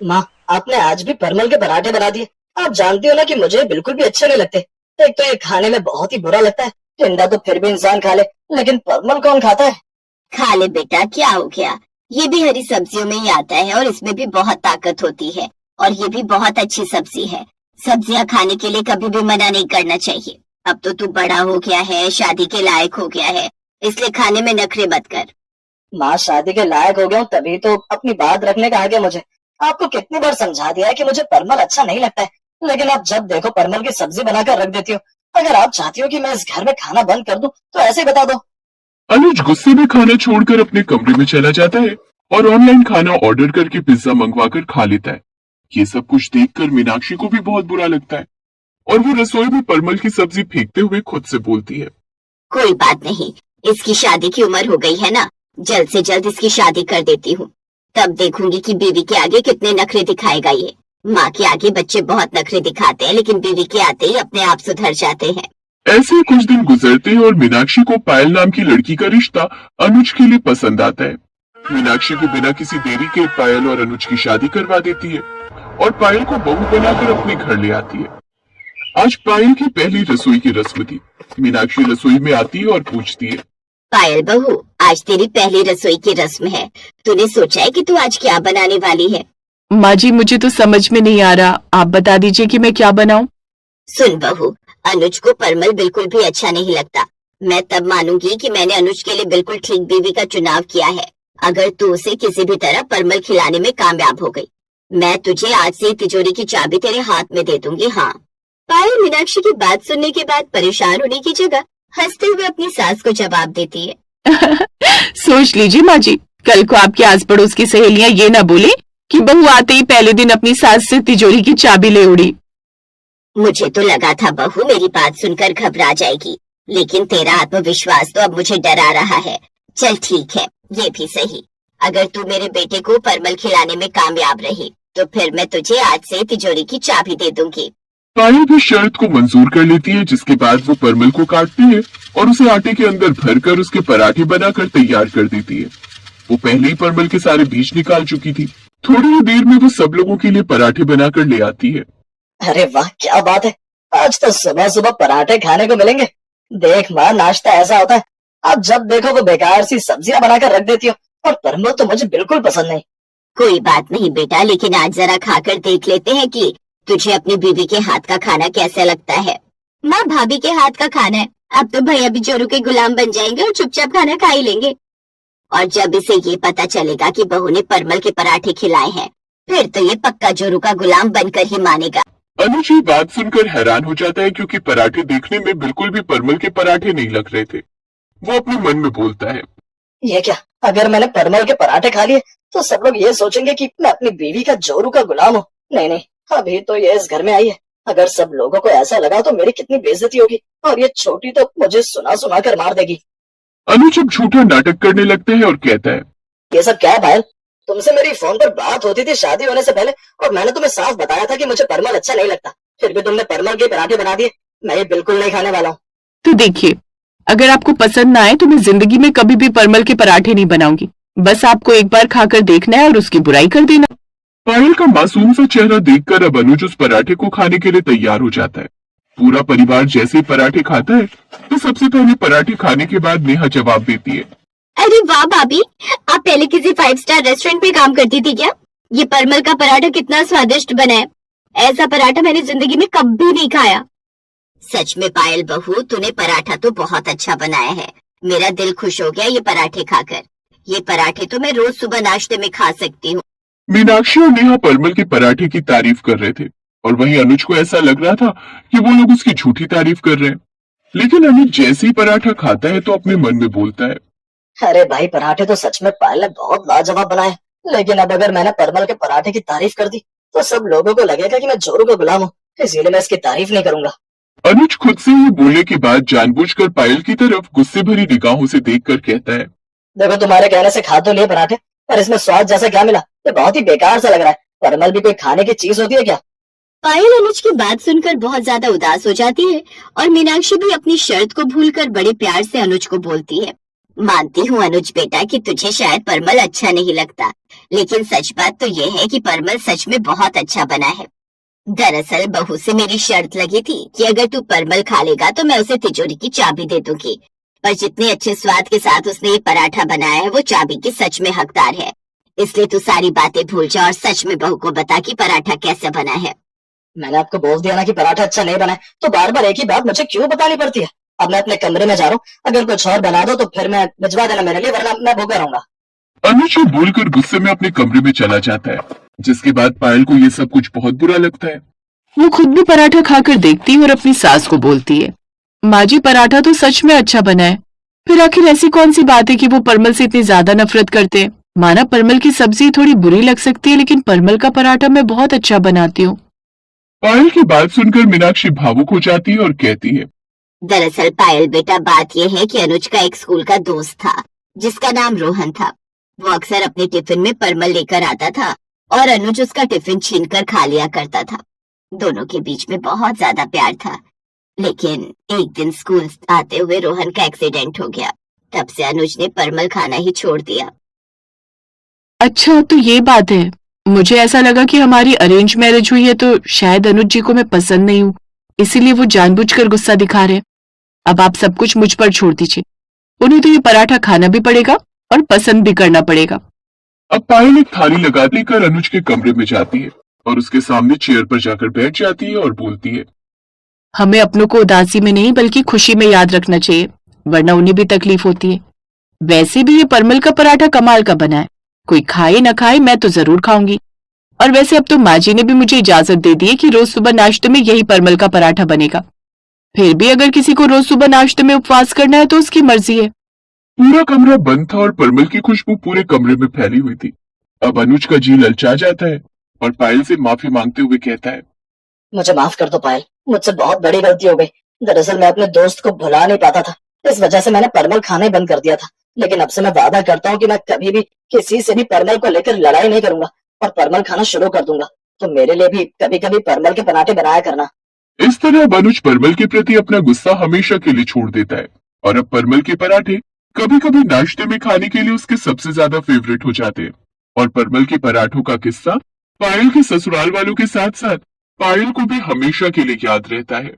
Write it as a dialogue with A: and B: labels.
A: माँ, आपने आज भी परमल के पराठे बना दिए। आप जानती हो ना कि मुझे बिल्कुल भी अच्छे नहीं लगते। एक तो ये खाने में बहुत ही बुरा लगता है। टिंडा तो फिर भी इंसान खा ले, लेकिन परमल कौन खाता है?
B: खा ले बेटा, क्या हो गया। ये भी हरी सब्जियों में ही आता है और इसमें भी बहुत ताकत होती है। और ये भी बहुत अच्छी सब्जी है। सब्जियां खाने के लिए कभी भी मना नहीं करना चाहिए। अब तो तू बड़ा हो गया है, शादी के लायक हो गया है, इसलिए खाने में नखरे मत कर।
A: माँ, शादी के लायक हो गया हूँ तभी तो अपनी बात रखने का आ गया मुझे। आपको कितनी बार समझा दिया है कि मुझे परमल अच्छा नहीं लगता है, लेकिन आप जब देखो परमल की सब्जी बनाकर रख देती हो। अगर आप चाहती हो कि मैं इस घर में खाना बंद कर दूं, तो ऐसे ही बता दो।
C: अनुज गुस्से में खाना छोड़कर अपने कमरे में चला जाता है और ऑनलाइन खाना ऑर्डर करके पिज्जा मंगवाकर खा लेता है। ये सब कुछ देखकर मीनाक्षी को भी बहुत बुरा लगता है और वो रसोई में परमल की सब्जी फेंकते हुए खुद से बोलती है,
B: कोई बात नहीं, इसकी शादी की उम्र हो गई है ना, जल्द से जल्द इसकी शादी कर देती हूँ। तब देखूंगी कि बीवी के आगे कितने नखरे दिखाएगा ये। माँ के आगे बच्चे बहुत नखरे दिखाते हैं, लेकिन बीवी के आते ही अपने आप सुधर जाते हैं।
C: ऐसे ही कुछ दिन गुजरते हैं और मीनाक्षी को पायल नाम की लड़की का रिश्ता अनुज के लिए पसंद आता है। मीनाक्षी को बिना किसी देरी के पायल और अनुज की शादी करवा देती है और पायल को बहू बनाकर अपने घर ले आती है। आज पायल की पहली रसोई की रस्म थी। मीनाक्षी रसोई में आती है और पूछती है,
B: पायल बहू, आज तेरी पहली रसोई की रस्म है। तूने सोचा है कि तू आज क्या बनाने वाली है?
D: माँ जी, मुझे तो समझ में नहीं आ रहा, आप बता दीजिए कि मैं क्या बनाऊं।
B: सुन बहू, अनुज को परमल बिल्कुल भी अच्छा नहीं लगता। मैं तब मानूंगी कि मैंने अनुज के लिए बिल्कुल ठीक बीवी का चुनाव किया है, अगर तू उसे किसी भी तरह परमल खिलाने में कामयाब हो गई। मैं तुझे आज से तिजोरी की चाबी तेरे हाथ में दे दूंगी। हाँ। पायल मीनाक्षी की बात सुनने के बाद परेशान होने की जगह हंसते हुए अपनी सास को जवाब देती है।
D: सोच लीजिए माँ जी, कल को आपके आस पड़ोस की सहेलियां ये ना बोले कि बहू आते ही पहले दिन अपनी सास से तिजोरी की चाबी ले उड़ी।
B: मुझे तो लगा था बहू मेरी बात सुनकर घबरा जाएगी, लेकिन तेरा आत्मविश्वास तो अब मुझे डरा रहा है। चल ठीक है, ये भी सही। अगर तू मेरे बेटे को परमल खिलाने में कामयाब रही, तो फिर मैं तुझे आज से तिजोरी की चाबी दे दूंगी।
C: पायल भी शर्त को मंजूर कर लेती है, जिसके बाद वो परमल को काटती है और उसे आटे के अंदर भरकर उसके पराठे बनाकर तैयार कर देती है। वो पहले ही परमल के सारे बीज निकाल चुकी थी। थोड़ी ही देर में वो सब लोगों के लिए पराठे बनाकर ले आती है।
A: अरे वाह, क्या बात है। आज तो सुबह सुबह पराठे खाने को मिलेंगे। देख माँ, नाश्ता ऐसा होता है, आप जब देखो वो बेकार सी सब्जियां बनाकर रख देती हो, और परमल तो मुझे बिल्कुल पसंद नहीं।
B: कोई बात नहीं बेटा, लेकिन आज जरा खाकर देख लेते हैं कि तुझे अपनी बीवी के हाथ का खाना कैसा लगता है। माँ, भाभी के हाथ का खाना है, अब तो भैया भी जोरू के गुलाम बन जाएंगे और चुपचाप खाना खा ही लेंगे। और जब इसे ये पता चलेगा कि बहू ने परमल के पराठे खिलाए हैं, फिर तो ये पक्का जोरू का गुलाम बनकर ही मानेगा।
C: अनुज ये बात सुनकर हैरान हो जाता है, क्योंकि पराठे देखने में बिल्कुल भी परमल के पराठे नहीं लग रहे थे। वो अपने मन में बोलता है,
A: ये क्या, अगर मैंने परमल के पराठे खा लिए तो सब लोग ये सोचेंगे कि मैं अपनी बीवी का जोरू का गुलाम हूँ। नहीं नहीं, अभी तो ये इस घर में आई है। अगर सब लोगों को ऐसा लगा तो मेरी कितनी बेइज्जती होगी, और ये छोटी तो मुझे सुना सुना कर मार देगी।
C: अनुज अब झूठा नाटक करने लगता है और कहता है,
A: ये सब क्या है पायल? तुमसे मेरी फोन पर बात होती थी शादी होने से पहले, और मैंने तुम्हें साफ बताया था कि मुझे परमल अच्छा नहीं लगता, फिर भी तुमने परमल के पराठे बना दिए। मैं ये बिल्कुल नहीं खाने वाला हूँ।
D: तो देखिए, अगर आपको पसंद ना आए तो मैं जिंदगी में कभी भी परमल के पराठे नहीं बनाऊंगी। बस आपको एक बार खाकर देखना है और उसकी बुराई कर देना।
C: पायल का मासूम सा चेहरा देखकर अब अनुज उस पराठे को खाने के लिए तैयार हो जाता है। पूरा परिवार जैसे ही पराठे खाता है, तो सबसे पहले पराठे खाने के बाद नेहा जवाब देती है,
B: अरे वाह भाभी, आप पहले किसी 5 स्टार रेस्टोरेंट में काम करती थी क्या? ये परमल का पराठा कितना स्वादिष्ट बना है। ऐसा पराठा मैंने जिंदगी में कभी नहीं खाया। सच में पायल बहू, तूने पराठा तो बहुत अच्छा बनाया है। मेरा दिल खुश हो गया ये पराठे खाकर। ये पराठे तो मैं रोज सुबह नाश्ते में खा सकती हूँ।
C: मीनाक्षी और नेहा परमल के पराठे की तारीफ कर रहे थे, और वहीं अनुज को ऐसा लग रहा था कि वो लोग उसकी झूठी तारीफ कर रहे हैं। लेकिन अनुज जैसे ही पराठा खाता है तो अपने मन में बोलता है,
A: अरे भाई, पराठे तो सच में पायल ने बहुत लाजवाब बनाए, लेकिन अब अगर मैंने परमल के पराठे की तारीफ कर दी तो सब लोगों को लगेगा कि मैं जोरू का गुलाम हूँ, इसीलिए मैं इसकी तारीफ नहीं करूंगा।
C: अनुज खुद से ही बोलने के बाद जानबूझकर पायल की तरफ गुस्से भरी निगाहों से देखकर कहता है,
A: देखो, तुम्हारे कहने से खा तो लिए पराठे, पर इसमें स्वाद जैसा क्या मिला? ये बहुत ही बेकार सा लग रहा है। परमल भी कोई खाने की चीज होती है क्या?
B: पायल अनुज की बात सुनकर बहुत ज्यादा उदास हो जाती है और मीनाक्षी भी अपनी शर्त को भूलकर बड़े प्यार से अनुज को बोलती है, मानती हूँ अनुज बेटा कि तुझे शायद परमल अच्छा नहीं लगता, लेकिन सच बात तो ये है कि परमल सच में बहुत अच्छा बना है। दरअसल बहू से मेरी शर्त लगी थी कि अगर तू परमल खा लेगा तो मैं उसे तिजोरी की चाबी दे दूंगी, पर जितने अच्छे स्वाद के साथ उसने ये पराठा बनाया है वो चाबी की सच में हकदार है। इसलिए तू सारी बातें भूल जा और सच में बहू को बता कि पराठा कैसे बना है।
A: मैंने आपको बोल दिया ना कि पराठा अच्छा नहीं बना है, तो बार बार एक ही बात मुझे क्यों बतानी पड़ती है? अब मैं अपने कमरे में जा रहा हूँ, अगर कुछ और बना दो तो फिर मैं भिजवा देना मेरे लिए, वरना मैं भूखा रहूंगा।
C: अनुज ये बोलकर गुस्से में अपने कमरे में चला जाता है, जिसके बाद पायल को ये सब कुछ बहुत बुरा लगता है।
D: वो खुद भी पराठा खाकर देखती है और अपनी सास को बोलती है, माँ जी पराठा तो सच में अच्छा बना है। फिर आखिर ऐसी कौन सी बात है कि वो परमल से इतनी ज्यादा नफरत करते हैं? माना परमल की सब्जी थोड़ी बुरी लग सकती है, लेकिन परमल का पराठा मैं बहुत अच्छा बनाती हूँ।
C: पायल की बात सुनकर मीनाक्षी भावुक हो जाती है और कहती है,
B: दरअसल पायल बेटा बात यह है कि अनुज का एक स्कूल का दोस्त था जिसका नाम रोहन था। वो अक्सर अपने टिफिन में परमल लेकर आता था और अनुज उसका टिफिन छीनकर खा लिया करता था। दोनों के बीच में बहुत ज्यादा प्यार था, लेकिन एक दिन स्कूल आते हुए रोहन का एक्सीडेंट हो गया। तब से अनुज ने परमल खाना ही छोड़ दिया।
D: अच्छा तो ये बात है। मुझे ऐसा लगा कि हमारी अरेंज मैरिज हुई है तो शायद अनुज जी को मैं पसंद नहीं हूँ, इसीलिए वो जानबूझकर गुस्सा दिखा रहे हैं। अब आप सब कुछ मुझ पर छोड़ दीजिए, उन्हें तो ये पराठा खाना भी पड़ेगा और पसंद भी करना पड़ेगा।
C: अब पायल एक थाली लगा देकर अनुज के कमरे में जाती है और उसके सामने चेयर पर जाकर बैठ जाती है और बोलती है,
D: हमें अपनों को उदासी में नहीं बल्कि खुशी में याद रखना चाहिए, वरना उन्हें भी तकलीफ होती है। वैसे भी ये परमल का पराठा कमाल का बना है, कोई खाए ना खाए मैं तो जरूर खाऊंगी। और वैसे अब तो माँ जी ने भी मुझे इजाजत दे दी है कि रोज सुबह नाश्ते में यही परमल का पराठा बनेगा। फिर भी अगर किसी को रोज सुबह नाश्ते में उपवास करना है तो उसकी मर्जी है।
C: पूरा कमरा बंद था और परमल की खुशबू पूरे कमरे में फैली हुई थी। अब अनुज का जी ललचा जाता है और पायल से माफी मांगते हुए कहता है,
A: मुझे माफ कर दो पायल, मुझसे बहुत बड़ी गलती हो गई। दरअसल मैं अपने दोस्त को भुला नहीं पाता था, इस वजह से मैंने परमल खाना ही बंद कर दिया था। लेकिन अब से मैं वादा करता हूँ कि मैं कभी भी किसी से भी परमल को लेकर लड़ाई नहीं करूंगा और परमल खाना शुरू कर दूंगा। तो मेरे लिए भी कभी कभी परमल के पराठे बनाया करना।
C: इस तरह अब अनुज परमल के प्रति अपना गुस्सा हमेशा के लिए छोड़ देता है और अब परमल के पराठे कभी कभी नाश्ते में खाने के लिए उसके सबसे ज्यादा फेवरेट हो जाते हैं। और परमल के पराठों का किस्सा पायल के ससुराल वालों के साथ साथ पायल को भी हमेशा के लिए याद रहता है।